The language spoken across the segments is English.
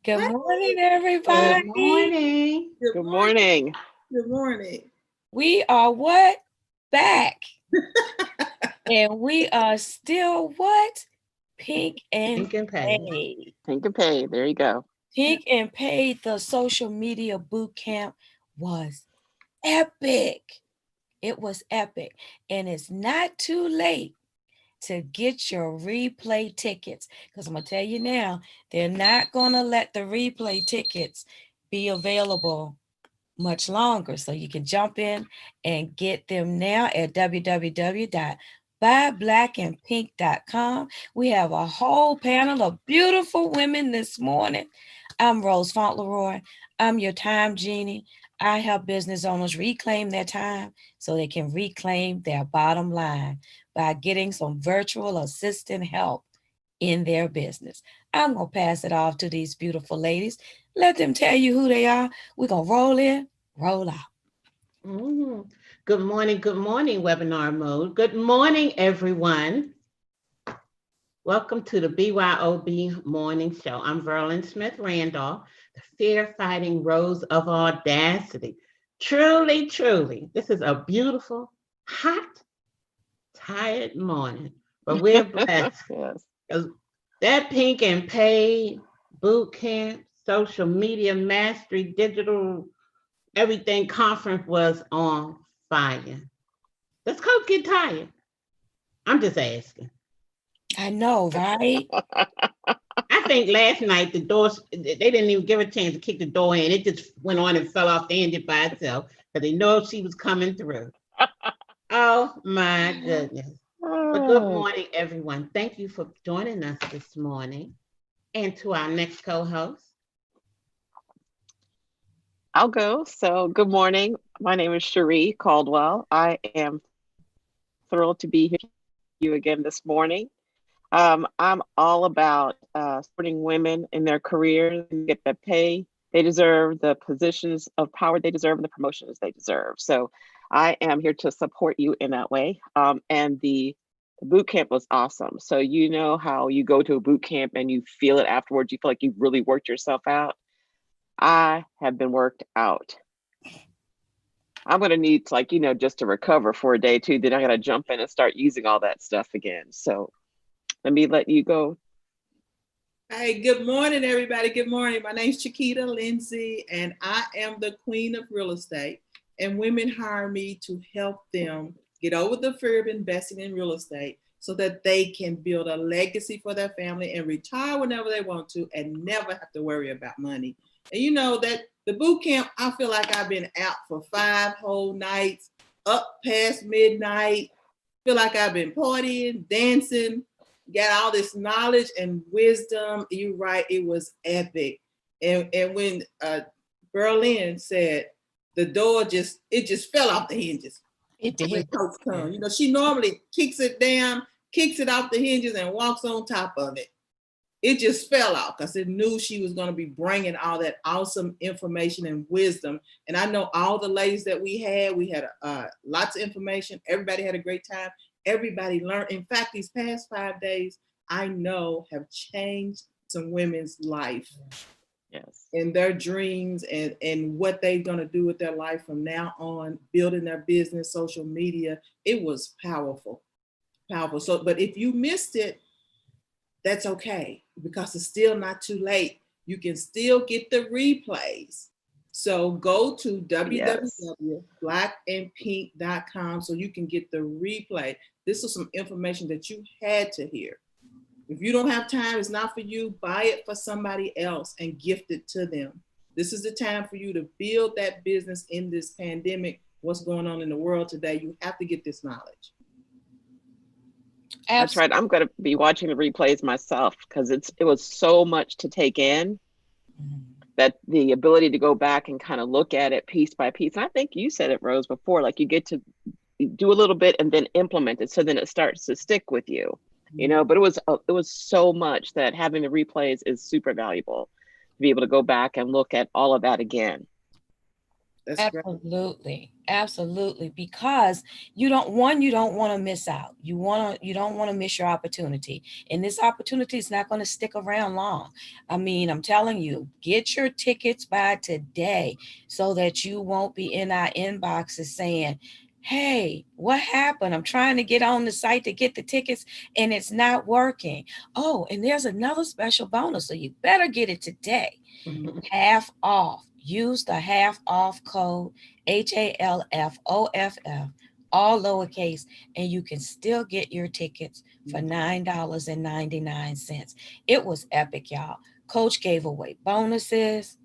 Good morning, Good everybody. morning. Good morning. Good morning. We are what? Back. And we are still what? Pink and Pink and Paid. Paid. Pink and Pay. There you go. Pink and Paid, the social media boot camp was epic. It was epic. And it's not too late to get your replay tickets. Because I'm going to tell you now, they're not going to let the replay tickets be available much longer. So you can jump in and get them now at www.buyblackandpink.com. We have a whole panel of beautiful women this morning. I'm Rose Fauntleroy. I'm your time genie. I help business owners reclaim their time so they can reclaim their bottom line by getting some virtual assistant help in their business. I'm going to pass it off to these beautiful ladies. Let them tell you who they are. We're going to roll in, roll out. Good morning, webinar mode. Good morning, everyone. Welcome to the BYOB Morning Show. I'm Verlin Smith Randolph, the fear-fighting rose of audacity. Truly, truly, this is a beautiful, hot, tired morning, but we're blessed. Yes. That Pink and Paid boot camp, social media mastery, digital everything conference was on fire. Does Coach get tired? I'm just asking. I know, right? I think last night the doors, they didn't even give a chance to kick the door in. It just went on and fell off the hinge by itself because they know she was coming through. Oh my goodness. But good morning, everyone. Thank you for joining us this morning. And to our next co-host. I'll go. So, good morning. My name is Cherie Caldwell. I am thrilled to be here with you again this morning. I'm all about supporting women in their careers and get the pay they deserve, the positions of power they deserve, and the promotions they deserve. So, I am here to support you in that way. And the boot camp was awesome. So, you know how you go to a boot camp and you feel it afterwards, you feel like you've really worked yourself out. I have been worked out. I'm going to need, like, just to recover for a day too. Then I got to jump in and start using all that stuff again. So let me let you go. Hey, good morning, everybody. Good morning. My name's Chiquita Lindsay, and I am the queen of real estate. And women hire me to help them get over the fear of investing in real estate so that they can build a legacy for their family and retire whenever they want to and never have to worry about money. And you know that the boot camp, I feel like I've been out for 5 whole nights, up past midnight. Feel like I've been partying, dancing, got all this knowledge and wisdom. You're right, it was epic. And when Berlin said the door just fell off the hinges. It did. When Coach comes, you know, she normally kicks it down, kicks it off the hinges, and walks on top of it. It just fell out because it knew she was going to be bringing all that awesome information and wisdom. And I know all the ladies that we had lots of information. Everybody had a great time. Everybody learned. In fact, these past 5 days, I know have changed some women's life. Yes. And their dreams and what they're going to do with their life from now on, building their business, social media. It was powerful. So, but if you missed it, that's okay, because it's still not too late. You can still get the replays. So go to www.blackandpink.com so you can get the replay. This is some information that you had to hear. If you don't have time, it's not for you, buy it for somebody else and gift it to them. This is the time for you to build that business in this pandemic. What's going on in the world today? You have to get this knowledge. Absolutely. That's right. I'm going to be watching the replays myself because it was so much to take in that the ability to go back and kind of look at it piece by piece. And I think you said it, Rose, before, like you get to do a little bit and then implement it. So then it starts to stick with you, you know, but it was so much that having the replays is super valuable to be able to go back and look at all of that again. That's great. Absolutely. Absolutely. Because you don't want to miss out. You don't want to miss your opportunity. And this opportunity is not going to stick around long. I mean, I'm telling you, get your tickets by today so that you won't be in our inboxes saying, "Hey, what happened? I'm trying to get on the site to get the tickets and it's not working." Oh, and there's another special bonus, so you better get it today. Half off. Use the half off code HALFOFF, all lowercase, and you can still get your tickets for $9.99. It was epic, y'all. Coach gave away bonuses,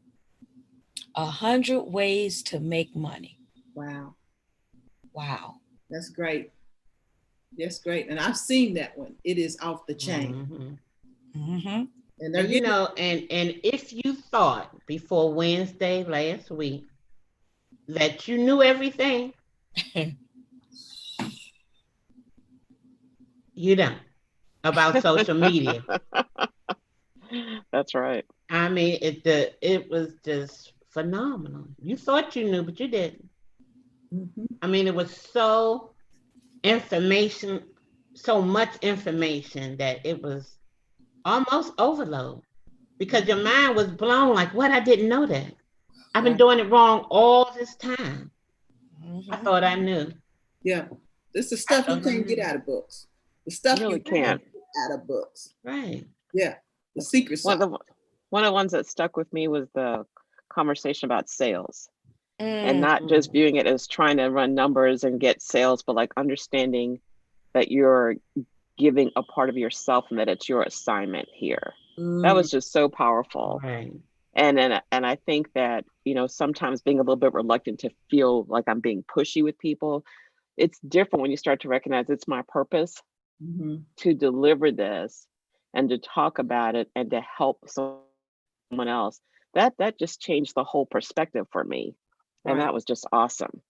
100 ways to make money. Wow. Wow. That's great. That's great. And I've seen that one. It is off the chain. Mm-hmm. And they're And getting, and if you thought before Wednesday last week that you knew everything, you don't about social media. That's right. I mean, it was just phenomenal. You thought you knew, but you didn't. Mhm. I mean, it was so information, so much information that it was almost overload because your mind was blown. Like, what? I didn't know that. I've been Right. doing it wrong all this time. I Mm-hmm. thought I knew. Yeah. This is I stuff you thought I can't get knew. out of books. The You stuff you really can't can't. get out of books. Right. Yeah. The secret One sauce. of the one of the ones that stuck with me was the conversation about sales, and Mm, not just viewing it as trying to run numbers and get sales, but like understanding that you're giving a part of yourself and that it's your assignment here. That Mm, was just so powerful. Right. And I think that, sometimes being a little bit reluctant to feel like I'm being pushy with people, it's different when you start to recognize it's my purpose mhm. to deliver this and to talk about it and to help someone else. That just changed the whole perspective for me. And Right. that was just awesome.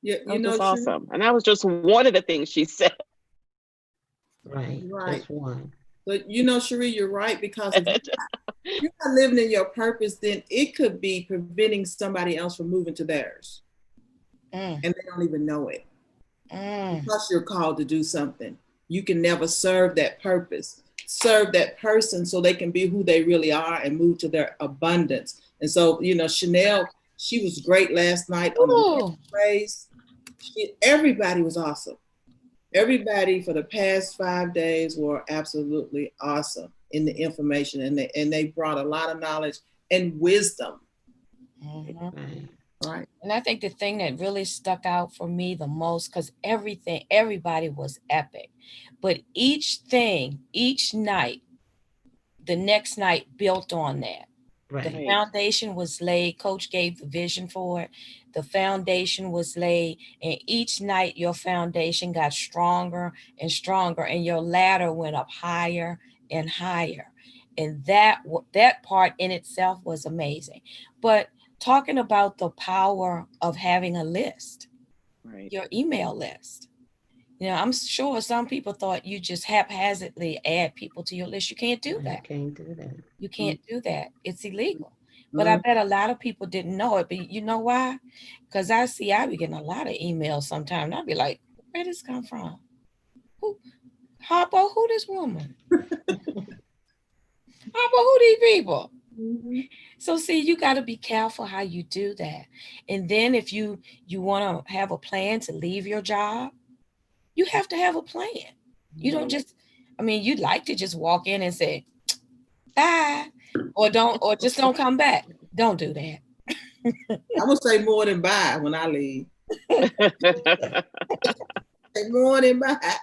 Yeah, That was just awesome. And that was just one of the things she said. Right. right. Just one. But Cherie, you're right, because if you're not living in your purpose, then it could be preventing somebody else from moving to theirs. mm, And they don't even know it. mm. Because you're called to do something. You can never serve that purpose, serve that person so they can be who they really are and move to their abundance. And so, Chanel, she was great last night on the Ooh. race. Everybody was awesome. Everybody for the past 5 days were absolutely awesome in the information, and they brought a lot of knowledge and wisdom. Mhm. Right. Right. And I think the thing that really stuck out for me the most, because everybody was epic, but each night, the next night built on that. The Right. Right. foundation was laid. Coach gave the vision for it. The foundation was laid, and each night your foundation got stronger and stronger, and your ladder went up higher and higher. And that part in itself was amazing. But talking about the power of having a list, Right. your email list. I'm sure some people thought you just haphazardly add people to your list. You can't do I that. can't do that. You can't do that. It's illegal. But I Mm. bet a lot of people didn't know it. But you know why? Because I be getting a lot of emails sometimes. And I'd be like, where this come from? Who Harpo, who this woman? Harpo, who these people? Mhm. So see, you got to be careful how you do that. And then if you want to have a plan to leave your job, you have to have a plan. You don't just, you'd like to just walk in and say, bye, or just don't come back. Don't do that. I'm gonna say more than bye when I leave. Say more than bye.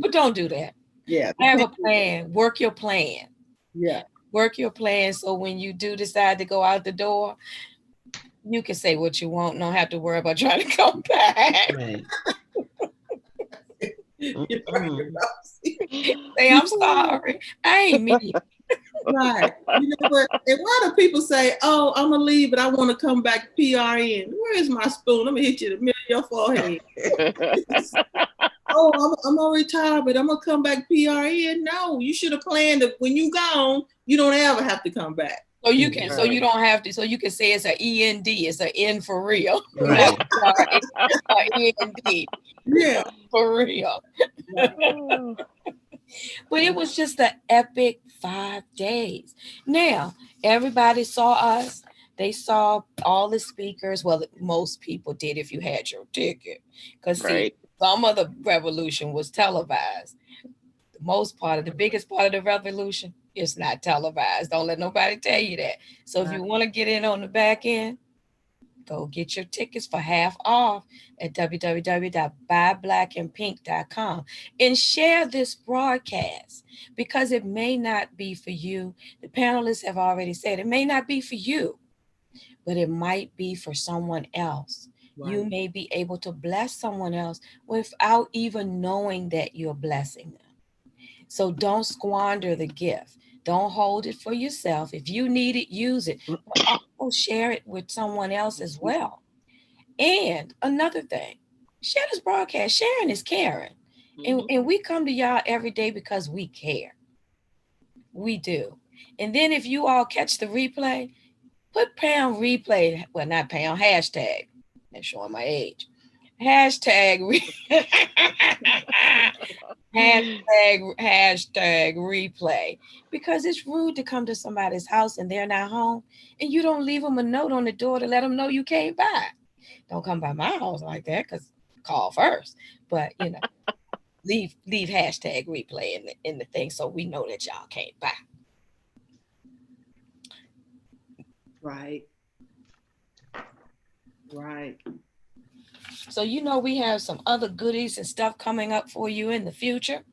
But don't do that. Yeah. Have a plan. Work your plan. Yeah. Work your plan so when you do decide to go out the door, you can say what you want. Don't have to worry about trying to come back. Right. You're right, Mm-mm. Say, I'm sorry. I ain't me. right. You know what? And why do people say, "Oh, I'm gonna leave, but I want to come back PRN"? Where is my spoon? Let me hit you in the middle of your forehead. Oh, I'm gonna retire, but I'm gonna come back PRN. No, you should have planned that when you gone, you don't ever have to come back. So you can, so Right. you don't have to, so you can say it's a END, it's an N for real. Right. Sorry, END Yeah. for real. Oh, But it was just an epic 5 days. Now, everybody saw us. They saw all the speakers. Well, most people did if you had your ticket. Because, see, right. some of the revolution was televised. The most part of the biggest part of the revolution is not televised. Don't let nobody tell you that. So if you want to get in on the back end, go get your tickets for half off at www.buyblackandpink.com and share this broadcast because it may not be for you. The panelists have already said it may not be for you, but it might be for someone else. You Right. may be able to bless someone else without even knowing that you're blessing them. So don't squander the gift. Don't hold it for yourself. If you need it, use it. But also share it with someone else as well. And another thing, share this broadcast. Sharing is caring. And we come to y'all every day because we care. We do. And then if you all catch the replay, put pound replay. Well, not pound, hashtag. That's showing my age. Hashtag hashtag replay, because it's rude to come to somebody's house and they're not home and you don't leave them a note on the door to let them know you came by. Don't come by my house like that, because call first. But leave hashtag replay in the thing so we know that y'all came by. Right. Right. So we have some other goodies and stuff coming up for you in the future.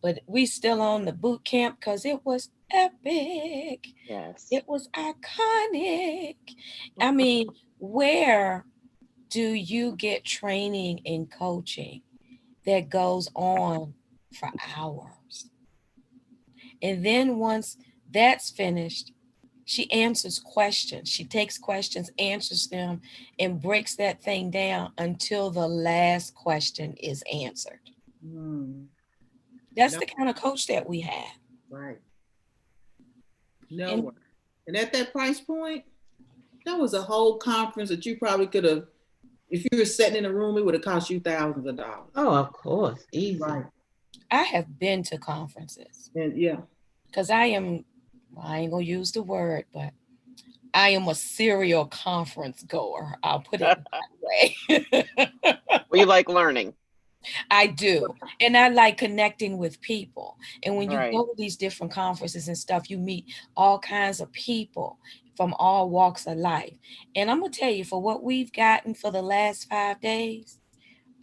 But we still on the boot camp because it was epic. Yes. It was iconic. I mean, where do you get training and coaching that goes on for hours? And then once that's finished, she answers questions. She takes questions, answers them, and breaks that thing down until the last question is answered. That's No. the kind of coach that we have. Right. No. And at that price point, that was a whole conference that you probably could have, if you were sitting in a room, it would have cost you thousands of dollars. Oh, of course. Easy. Right. I have been to conferences. And yeah. Because I ain't going to use the word, but I am a serial conference goer. I'll put it that way. We like learning. I do. And I like connecting with people. And when you Right. go to these different conferences and stuff, you meet all kinds of people from all walks of life. And I'm going to tell you, for what we've gotten for the last 5 days,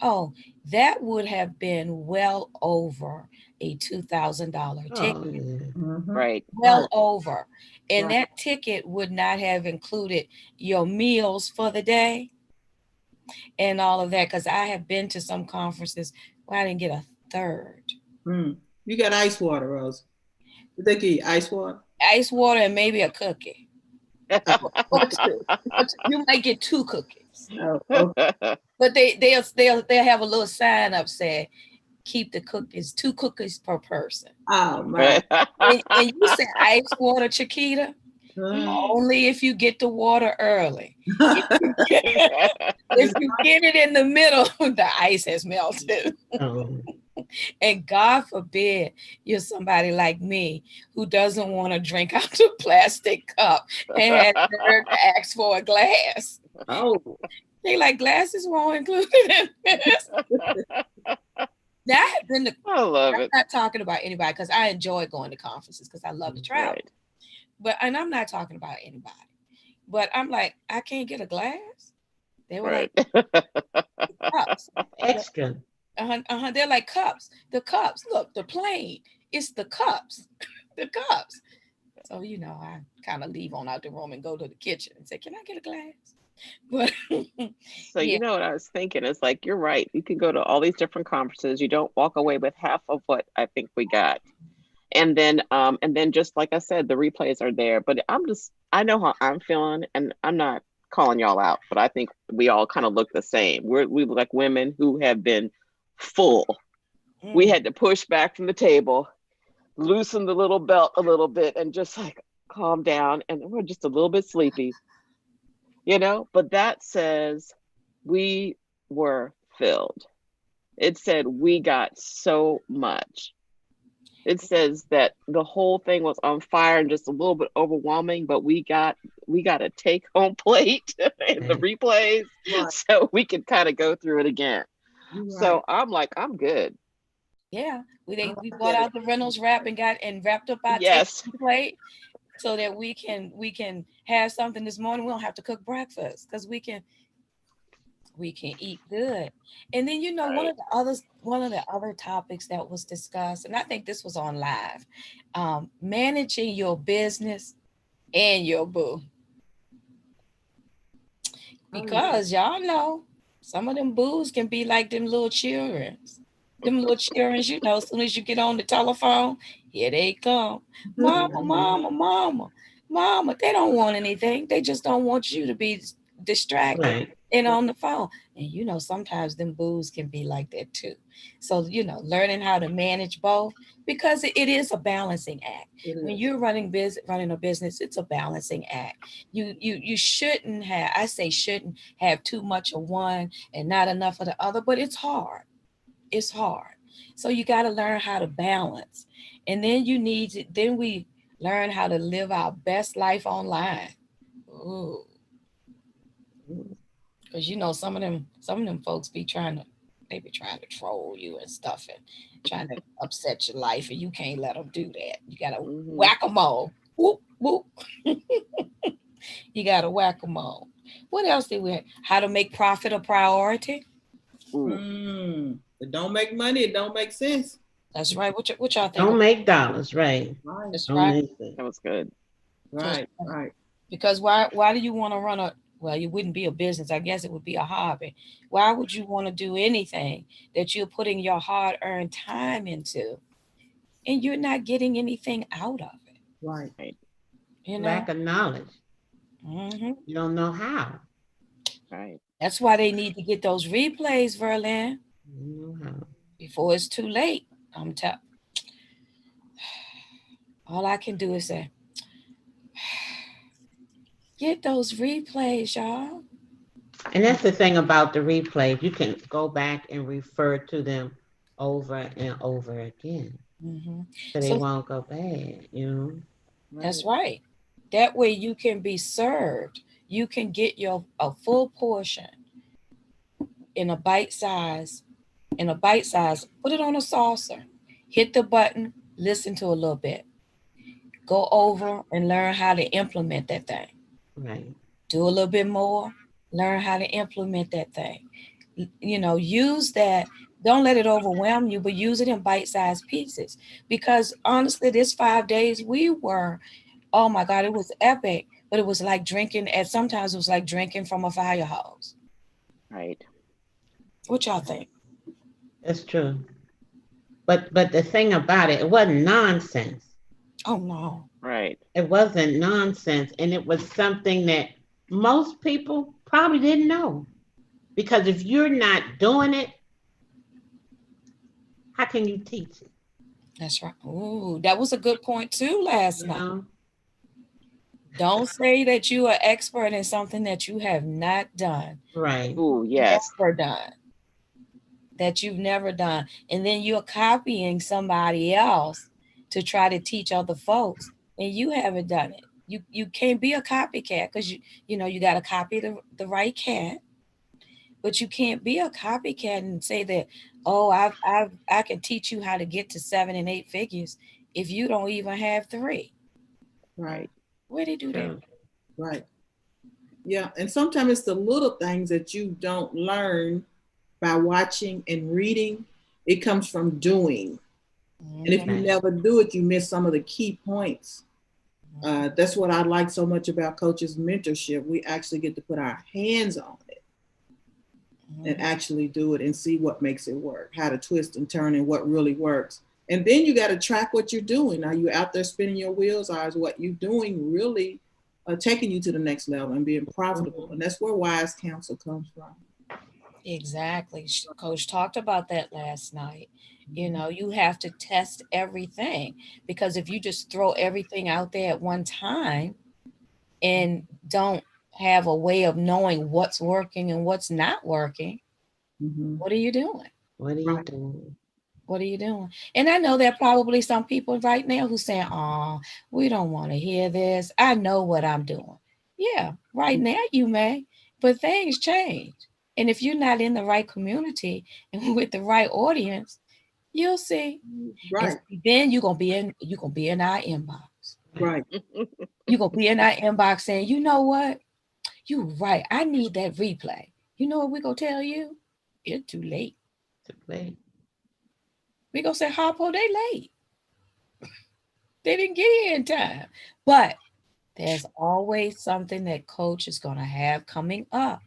that would have been well over a $2,000 ticket. Oh, yeah. Right. Well over. And Right. that ticket would not have included your meals for the day and all of that, because I have been to some conferences where I didn't get a third. You got ice water, Rose. Did they give you ice water? Ice water and maybe a cookie. You might get 2 cookies. Okay. But they'll have a little sign up saying, keep the cookies, 2 cookies per person. Oh, my. And you say ice water, Chiquita, only if you get the water early. If you get it in the middle, the ice has melted. Oh. And God forbid you're somebody like me who doesn't want to drink out the plastic cup and had to ask for a glass. Oh. They like, glasses weren't included in this. Now, I have been to, I love I'm it. not talking about anybody because I enjoy going to conferences because I love to travel. Right. And I'm not talking about anybody. But I'm like, I can't get a glass. They were Right. like, cups. Extra. They're like cups. The cups. Look, the plane. It's the cups. The cups. So, I kind of leave on out the room and go to the kitchen and say, can I get a glass? But So yeah. you know what I was thinking is like, you're right. You can go to all these different conferences. You don't walk away with half of what I think we got. And then just like I said, the replays are there. But I know how I'm feeling, and I'm not calling y'all out, but I think we all kind of look the same. We look like women who have been full. We had to push back from the table, loosen the little belt a little bit, and just like, calm down, and we're just a little bit sleepy, but that says we were filled. It said we got so much. It says that the whole thing was on fire and just a little bit overwhelming, but we got a take home plate in the replays, Right. so we can kind of go through it again. You're So right. I'm like, I'm good. Yeah, we like bought that. out the Reynolds wrap and wrapped up our Yes. take plate so that we can have something this morning. We don't have to cook breakfast because we can eat good. And then one Right. of the other topics that was discussed, and I think this was on live, managing your business and your boo. Because y'all know some of them boos can be like them little children. Them little children, as soon as you get on the telephone, here they come. Mama, mama, mama, mama. They don't want anything. They just don't want you to be distracted Right. and on the phone. And sometimes them boos can be like that too. So, learning how to manage both, because it is a balancing act. When you're running a business, it's a balancing act. You shouldn't have, I say shouldn't have too much of one and not enough of the other, but it's hard. It's hard. So you got to learn how to balance. And then then we learn how to live our best life online. Ooh. Because some of them folks be trying to troll you and stuff and trying to upset your life, and you can't let them do that. You got to whack them all. Whoop, whoop. You got to whack them all. What else did we have? How to make profit a priority. It don't make money. It don't make sense. That's right. What y'all think? Don't make dollars, right? That's Don't right. That was good. Right, right. Because why do you want to run well, it wouldn't be a business. I guess it would be a hobby. Why would you want to do anything that you're putting your hard-earned time into and you're not getting anything out of it? Right. Lack of knowledge. Mm-hmm. You don't know how. Right. That's why they need to get those replays, Verlin, before it's too late. All I can do is say, get those replays, y'all. And that's the thing about the replays. You can go back and refer to them over and over again. So they won't go bad, That's right. That way you can be served. You can get a full portion in a bite size. Put it on a saucer. Hit the button, listen to a little bit. Go over and learn how to implement that thing. Right. Do a little bit more, learn how to implement that thing. Use that. Don't let it overwhelm you, but use it in bite-sized pieces. Because honestly, this 5 days oh my God, it was epic. But it was like sometimes it was like drinking from a fire hose. Right. What y'all think? That's true. But the thing about it wasn't nonsense. Oh no. Right. It wasn't nonsense. And it was something that most people probably didn't know. Because if you're not doing it, how can you teach it? That's right. Ooh, that was a good point too last night. Don't say that you are expert in something that you have not done. Right. Ooh, yes. Never done. That you've never done. And then you're copying somebody else to try to teach other folks, and you haven't done it. You can't be a copycat because you got to copy the right cat, but you can't be a copycat and say that, oh, I can teach you how to get to 7 and 8 figures if you don't even have 3. Right. Where they do that? Right. Yeah. And sometimes it's the little things that you don't learn by watching and reading. It comes from doing. And if you never do it, you miss some of the key points. That's what I like so much about Coach's mentorship. We actually get to put our hands on it and actually do it and see what makes it work, how to twist and turn and what really works. And then you got to track what you're doing. Are you out there spinning your wheels, or is what you're doing really taking you to the next level and being profitable? And that's where wise counsel comes from. Exactly. Coach talked about that last night. You know, you have to test everything, because if you just throw everything out there at one time and don't have a way of knowing what's working and what's not working, Mhm. what are you doing? What are you Right. doing? What are you doing? And I know there are probably some people right now who saying, "Oh, we don't want to hear this. I know what I'm doing." Yeah, right now you may, but things change. And if you're not in the right community and with the right audience, you'll see. And Right. then you're gonna be in our inbox. Right. You're gonna be in our inbox saying, "You know what? You're right. I need that replay." You know what we're gonna tell you? It's too late. To play. We're gonna say, "Harpo, they late. They didn't get here in time." But there's always something that coach is going to have coming up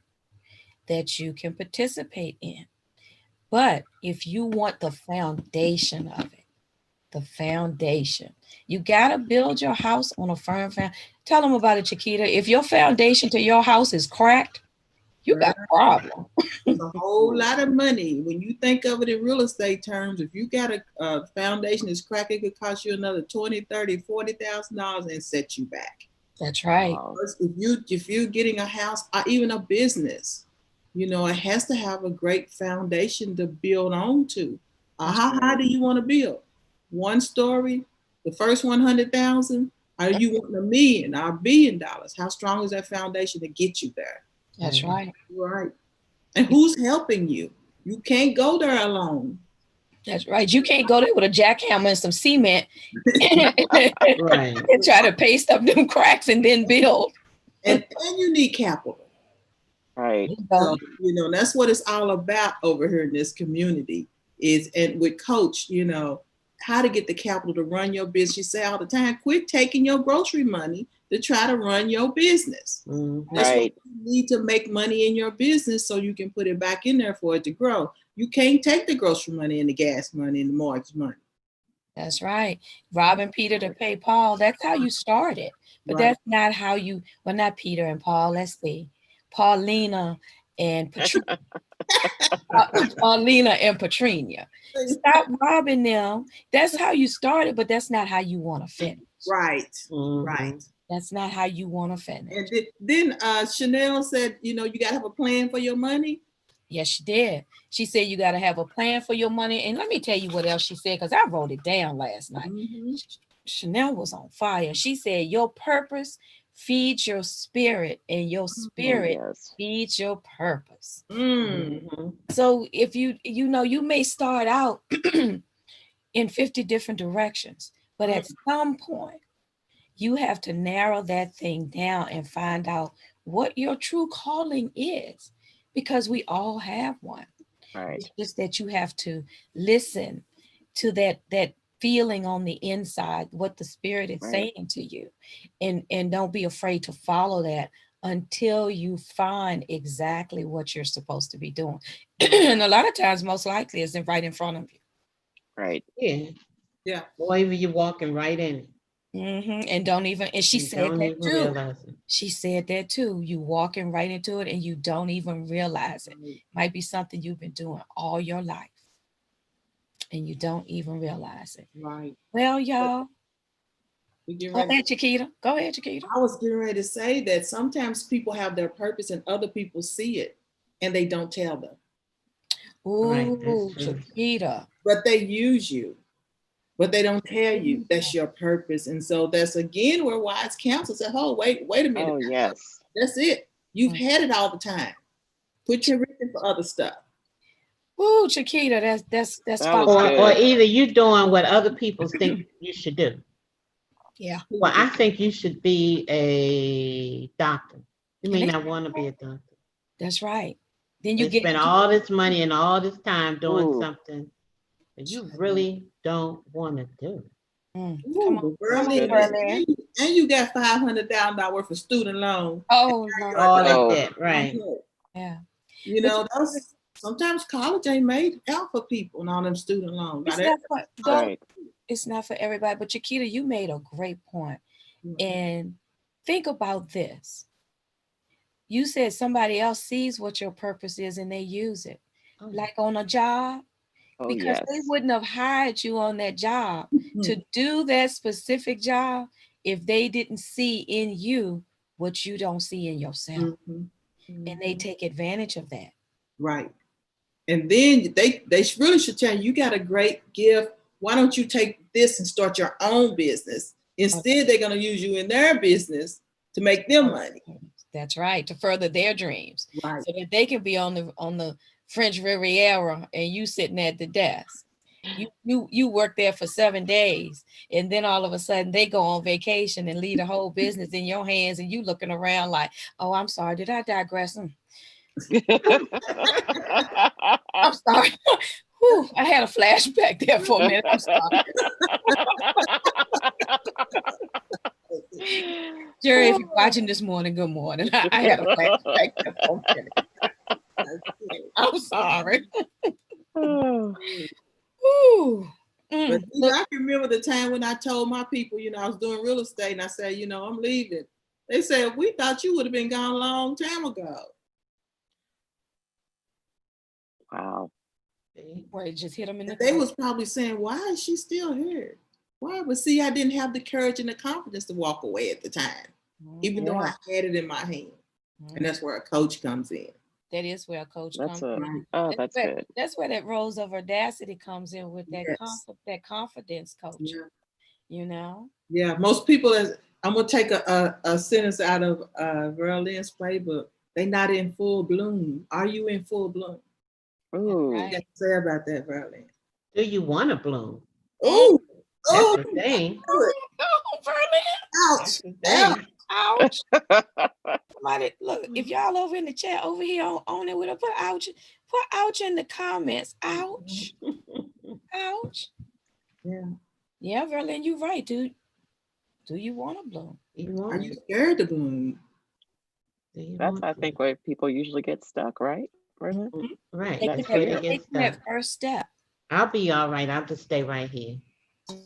that you can participate in. But if you want the foundation of it, the foundation, you got to build your house on a firm foundation. Tell them about it, Chiquita. If your foundation to your house is cracked, you got a problem. It's a whole lot of money. When you think of it in real estate terms, if you got a foundation that's cracked, it could cost you another 20, 30, $40,000 and set you back. That's right. Wow. If you're getting a house or even a business, it has to have a great foundation to build on to. How high do you want to build? One story, the first 100,000? Are you wanting $1 million or $1 billion? How strong is that foundation to get you there? That's right. Right. And who's helping you? You can't go there alone. That's right. You can't go there with a jackhammer and some cement and Right. try to paste up them cracks and then build. And you need capital. Right. So, that's what it's all about over here in this community and with coach, how to get the capital to run your business. You say all the time, quit taking your grocery money to try to run your business. Mhm. That's Right. what you need to make money in your business so you can put it back in there for it to grow. You can't take the grocery money and the gas money and the mortgage money. That's right. Robbing Peter to pay Paul. That's how you started. But Right. that's not how you, well, not Peter and Paul. Let's see. Paulina and Paulina and Patrinia. Stop robbing them. That's how you started, but that's not how you want to finish. Right. Mhm. Right. That's not how you want to finish. And then Chanel said, you got to have a plan for your money. Yes, she did. She said you got to have a plan for your money. And let me tell you what else she said, because I wrote it down last night. Mhm. Chanel was on fire. She said, your purpose feeds your spirit, and your Oh, spirit yes. feeds your purpose. Mm. Mhm. So if you may start out in 50 different directions, but at some point, you have to narrow that thing down and find out what your true calling is, because we all have one. Right. It's just that you have to listen to that feeling on the inside, what the spirit is Right. saying to you, and don't be afraid to follow that until you find exactly what you're supposed to be doing. And a lot of times, most likely, is right in front of you. Right. Yeah. Yeah. Or even you're walking right in it. And don't even, and she You said don't that even too. realize it. She said that too. You walking right into it and you don't even realize it. Might be something you've been doing all your life and you don't even realize it. Right. Well, y'all, We get go ready. ahead, Chiquita. Go ahead, Chiquita. I was getting ready to say that sometimes people have their purpose and other people see it and they don't tell them. Right, Ooh, that's true. Chiquita. But they use you, but they don't tell you that's your purpose. And so that's again where wise counsel said, oh, wait a minute. Oh, yes. That's it. You've had it all the time. Quit your reaching for other stuff. Ooh, Chiquita, that's That spot was on. Or good. either you doing what other people think you should do. Yeah, Well, I think you should be a doctor. You may And they- not want to be a doctor. that's right. Then you They get spend all this money and all this time doing Ooh. something that you really don't want to do. Come on. Ooh, My Come on, goodness. Berlin. and you got $500,000 worth of student loan. Oh, Lord. All Oh. that debt, right? Yeah. That's sometimes college ain't made out for people and all them student loans. It's Not not for, Right. it's not for everybody. But Chiquita, you made a great point. everybody. And think about this. You said somebody else sees what your purpose is and they use it. Oh, Like on a job, Oh, because they yes. wouldn't have hired you on that job to do that specific job if they didn't see in you what you don't see in yourself. Mhm. And they take advantage of that. Right. And then they really should tell you, you got a great gift. Why don't you take this and start your own business? Instead, they're going to use you in their business to make them money. That's right, to further their dreams, Right. so that they can be on the French Riviera and you sitting at the desk. You work there for 7 days, and then all of a sudden they go on vacation and leave the whole business in your hands, and you looking around like, oh, I'm sorry, did I digress? I'm sorry. Whew, I had a flashback there for a minute. I'm sorry. Jerry, if you're watching this morning, good morning. I had a flashback there for a minute. I'm sorry. Ooh. But Look, I can remember the time when I told my people, I was doing real estate, and I said, I'm leaving. They said, we thought you would have been gone a long time ago. Wow. boy, it just hit them in the They throat. was probably saying, why is she still here? Why? But see, I didn't have the courage and the confidence to walk away at the time, even though I had it in my hand. And that's where a coach comes in. That is where a coach That's comes a, in. oh, that's good. That's where that rose of audacity comes in with that Yes. that confidence coaching. Yeah, most people, I'm gonna take a sentence out of Verlin's playbook. They not in full bloom. Are you in full bloom? Ooh. Right. What you got to say about that, Verlin? do you want to bloom? Oh, That's the thing. Oh, Verlin. ouch, That's the thing. Ouch. Somebody, look, if y'all over in the chat over here on it with a put ouch in the comments. Ouch. Ouch. Yeah, Verlin, you're right, dude. Do you want to bloom? Are you scared to bloom? That's, I think, where people usually get stuck, right? Verlin? Right. Taking That's where they that, get taking that stuck. first step. I'll be all right. I'll just stay right here.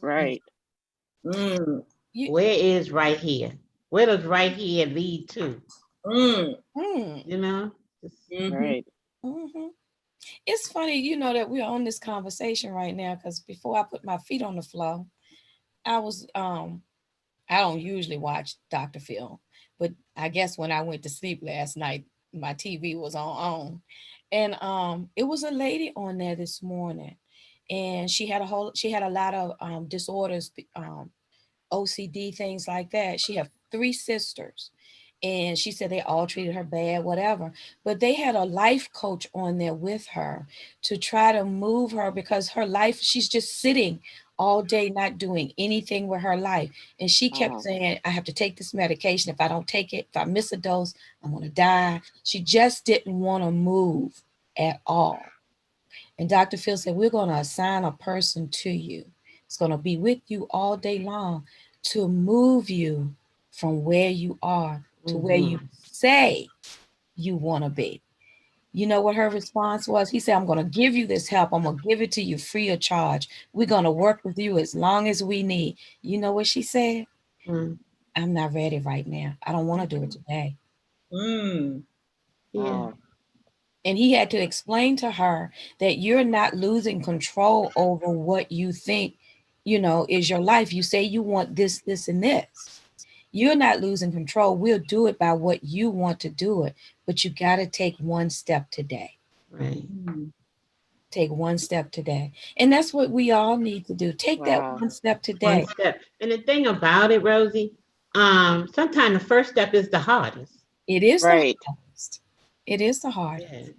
Right. Mm, Where is right here? Where does right here lead to? mm, You know? mhm. Right. It's funny, that we're on this conversation right now, because before I put my feet on the floor, I was I don't usually watch Dr. Phil, but I guess when I went to sleep last night, my TV was on. And it was a lady on there this morning, and she had a lot of disorders, OCD, things like that. She had 3 sisters, and she said they all treated her bad, whatever. But they had a life coach on there with her to try to move her, because her life, she's just sitting all day not doing anything with her life. And she kept saying, I have to take this medication. If I don't take it, if I miss a dose, I'm going to die. She just didn't want to move at all. And Dr. Phil said, we're going to assign a person to you. It's going to be with you all day long to move you from where you are to where you say you want to be. You know what her response was? He said, I'm going to give you this help. I'm going to give it to you free of charge. We're going to work with you as long as we need. You know what she said? I'm not ready right now. I don't want to do it today. Yeah. And he had to explain to her that you're not losing control over what you think, is your life. You say you want this, this, and this. You're not losing control. We'll do it by what you want to do it. But you got to take one step today. Right. Take one step today. And that's what we all need to do. Take that one step today. One step. And the thing about it, Rosie, sometimes the first step is the hardest. It is right. the hardest. It is the hardest. Yeah.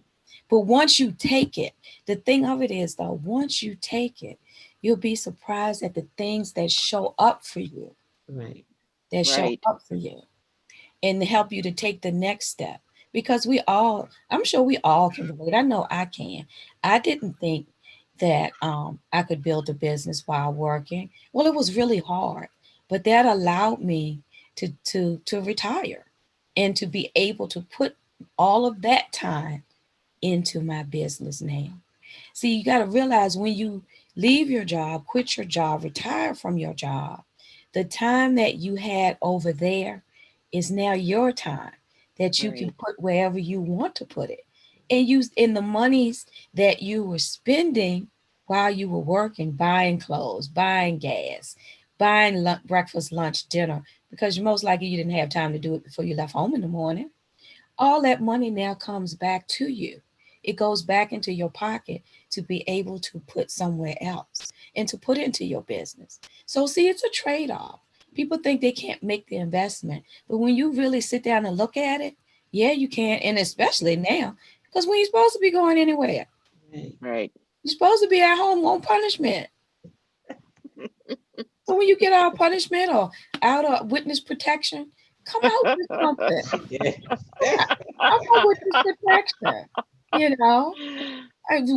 But once you take it, the thing of it is, though, once you take it, you'll be surprised at the things that show up for you. Right. That show up for you and help you to take the next step. Because I'm sure we all can relate. I know I can. I didn't think that I could build a business while working. Well, it was really hard, but that allowed me to retire and to be able to put all of that time into my business now. See, you got to realize, when you leave your job, quit your job, retire from your job, the time that you had over there is now your time that you can Right. put wherever you want to put it. And use in the monies that you were spending while you were working, buying clothes, buying gas, buying breakfast, lunch, dinner, because most likely you didn't have time to do it before you left home in the morning. All that money now comes back to you. It goes back into your pocket to be able to put somewhere else and to put into your business. So, see, it's a trade off. People think they can't make the investment, but when you really sit down and look at it, yeah, you can. And especially now, because when you're supposed to be going anywhere, Right. Right. you're supposed to be at home on punishment. So, when you get out of punishment or out of witness protection, come out with something. Yeah. I'm on witness protection, you know.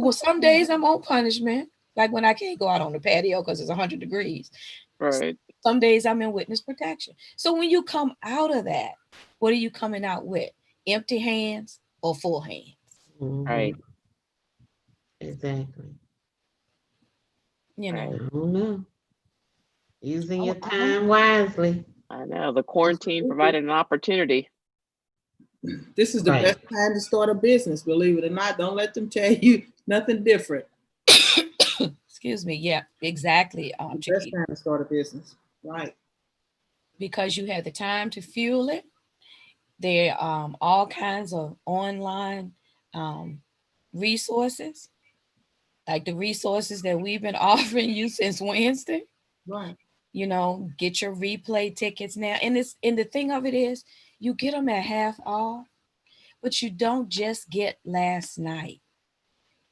Well, some days I'm on punishment, like when I can't go out on the patio because it's 100 degrees. Right. Some days I'm in witness protection. So when you come out of that, what are you coming out with? Empty hands or full hands? Right. Mhm. Exactly. You I know. Right. don't know. Using your I don't time wisely. I know the quarantine Absolutely. provided an opportunity. This is the Right. best time to start a business, believe it or not. Don't let them tell you nothing different. excuse me. Yeah, exactly, The best Chiquita. time to start a business. Right. Because you have the time to fuel it. There are all kinds of online um, resources, like the resources that we've been offering you since Wednesday. Right. You know, get your replay tickets now. And the thing of it is, you get them at half off, but you don't just get last night.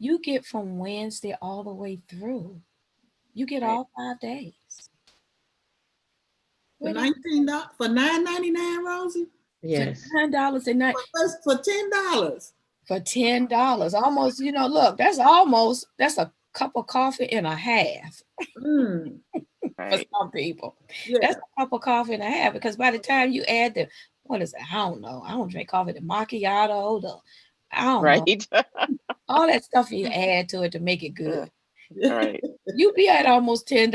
You get from Wednesday all the way through. You get Right. all 5 days. For Where did you $19, for $9.99, Rosie? for Yes. $9 a night? For $10. For $10, almost. You know, look, that's a cup of coffee and a half Mm, for Right. some people. That's yeah. a cup of coffee and a half because by the time you add the what is it? I don't know. I don't drink coffee. The macchiato, the I don't know. Right. All that stuff you add to it to make it good. Right. You be at almost $10.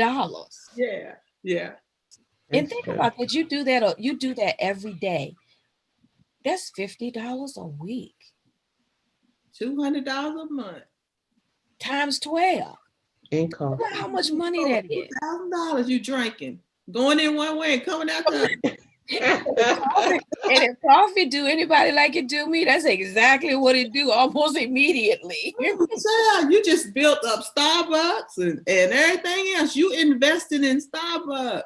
Yeah. Yeah. And That's think true. about that. You do that every day. That's $50 a week $200 a month. times 12. And Look coffee. at how much money that is. $2,000 you drinking. Going in one way and coming out the other. And if coffee do anybody like it do me, that's exactly what it do almost immediately. Child, you just built up Starbucks and everything else. You invested in Starbucks.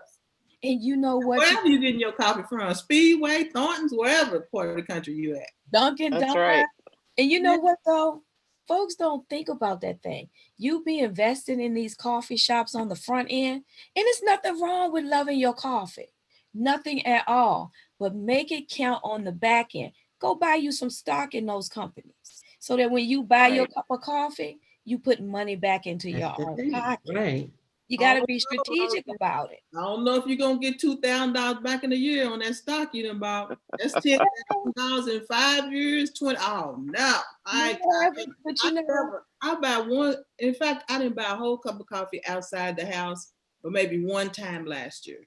And you know what? Wherever you getting your coffee from, Speedway, Thornton's, wherever part of the country you at. Dunkin' That's Donuts. right. And you know what though? Folks don't think about that thing. You be investing in these coffee shops on the front end, and it's nothing wrong with loving your coffee. Nothing at all. But make it count on the back end. Go buy you some stock in those companies. So that when you buy your Right. cup of coffee, you put money back into That's your the own thing. pocket. Right. You I got to don't be know, strategic about it. I don't know if you're gonna get $2,000 back in a year on that stock you done bought. That's $10,000 in 5 years. 20. Oh no, But I you know, never. I buy one. In fact, I didn't buy a whole cup of coffee outside the house, but maybe one time last year.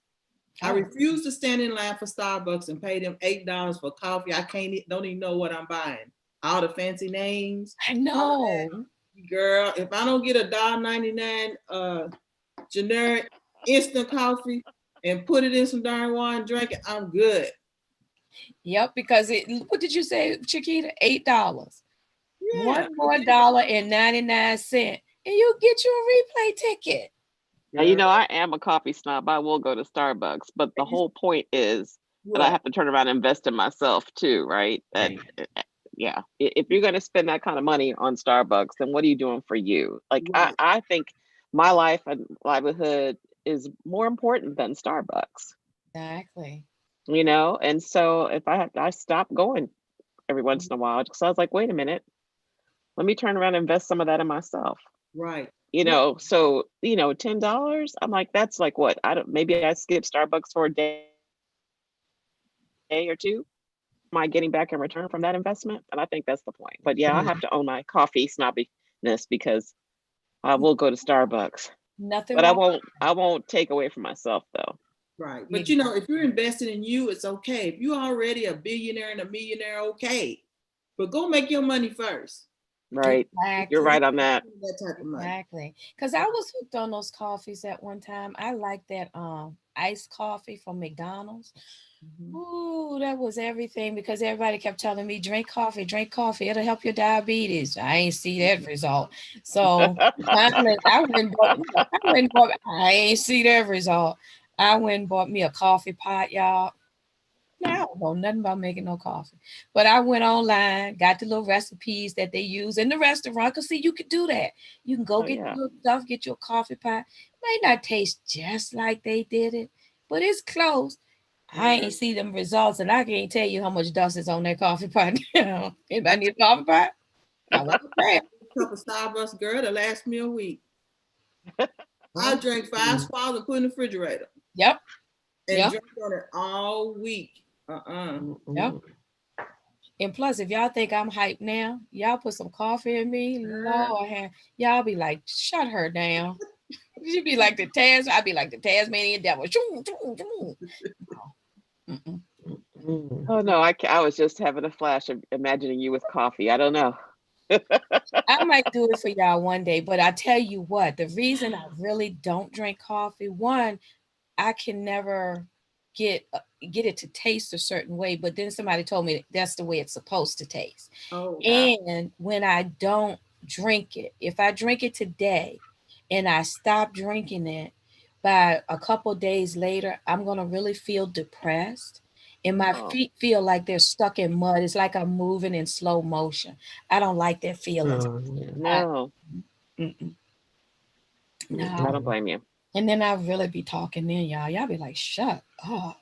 I oh, refuse to stand in line for Starbucks and pay them $8 for coffee. I don't even know what I'm buying. All the fancy names. I know. Girl, if I don't get a $1.99 generic instant coffee and put it in some darn water and drink it, I'm good. Yep, because what did you say, Chiquita? $8. One Yeah. more $1.99, and you get you a replay ticket. Now, I am a coffee snob. I will go to Starbucks, but the whole point is that I What? have to turn around and invest in myself too, right? That, Right. yeah. If you're going to spend that kind of money on Starbucks, then what are you doing for you? Like, Right. I think my life and livelihood is more important than Starbucks, Exactly. And so if I stop going every once in a while because I was like, wait a minute, let me turn around and invest some of that in myself. Right. So $10, I'm like, that's like what? I don't maybe I skip Starbucks for a day or two. Am I getting back in return from that investment? And I think that's the point. But yeah, I Right. have to own my coffee snobbiness because I will go to Starbucks. Nothing But wrong. I won't take away from myself though. Right. But you know, if you're investing in you, it's okay. If you're already a billionaire and a millionaire, okay. But go make your money first. Right. You're Exactly. right on that. That type of money. Exactly. Because I was hooked on those coffees at one time. I like that iced coffee from McDonald's. Mhm. Ooh, that was everything because everybody kept telling me, drink coffee, drink coffee. It'll help your diabetes. I ain't see that result. So finally, I ain't see that result. I went and bought me a coffee pot, y'all. Now, I don't know nothing about making no coffee. But I went online, got the little recipes that they use in the restaurant. Because, see, you could do that. You can go Oh, get yeah. your stuff, get your coffee pot. May not taste just like they did it, but it's close. I ain't see them results, and I can't tell you how much dust is on that coffee pot now. Anybody need a coffee pot? I want that. Cup of Starbucks, girl, to last me a week. I drank 5 squalls and put in the refrigerator Yep, and yep, drank on it all week. yep. And plus, if y'all think I'm hyped now, y'all put some coffee in me. Lord, y'all be like, shut her down. She'd be like I'd be like the Tasmanian devil. Mm-mm. Oh no, I was just having a flash of imagining you with coffee. I don't know. I might do it for y'all one day, but I tell you what, the reason I really don't drink coffee, one, I can never get it to taste a certain way, but then somebody told me that's the way it's supposed to taste. Oh, And when I don't drink it, if I drink it today and I stop drinking it, by a couple days later, I'm going to really feel depressed. And my Oh, feet feel like they're stuck in mud. It's like I'm moving in slow motion. I don't like that feeling. I, no, mm-mm, I no. don't blame you. And then I really be talking then, y'all. Y'all be like, shut up.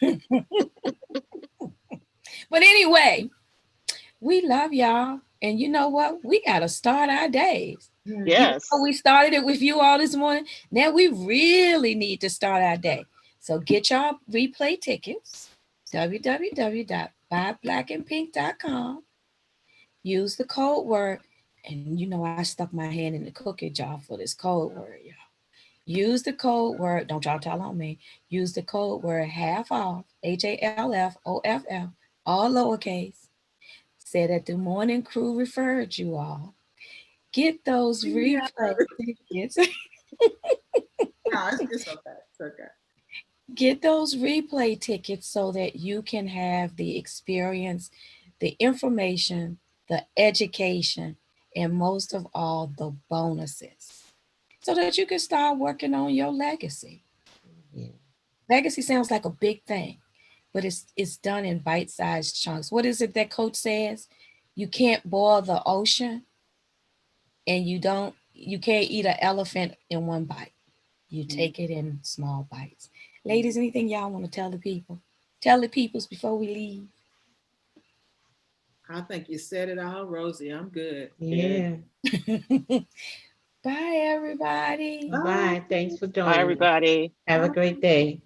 But anyway, we love y'all. And you know what? We got to start our days. Even though Yes. we started it with you all this morning, now we really need to start our day. So get y'all replay tickets, www.buyblackandpink.com. Use the code word. And you know, I stuck my hand in the cookie jar for this code word, y'all. Use the code word, don't y'all tell on me. Use the code word half off, HALFOFF, all lowercase. Say that the morning crew referred you all. Get those yeah. replay tickets. No, it's okay. It's okay. Get those replay tickets so that you can have the experience, the information, the education, and most of all, the bonuses so that you can start working on your legacy. Legacy sounds like a big thing, but it's done in bite-sized chunks. What is it that coach says? You can't boil the ocean and you can't eat an elephant in one bite. You take it in small bites. Ladies, anything y'all want to tell the people? Tell the peoples before we leave. I think you said it all, Rosie. I'm good. Yeah. Bye, everybody. Bye. Bye. Thanks for Bye, joining us. everybody. Have a great day.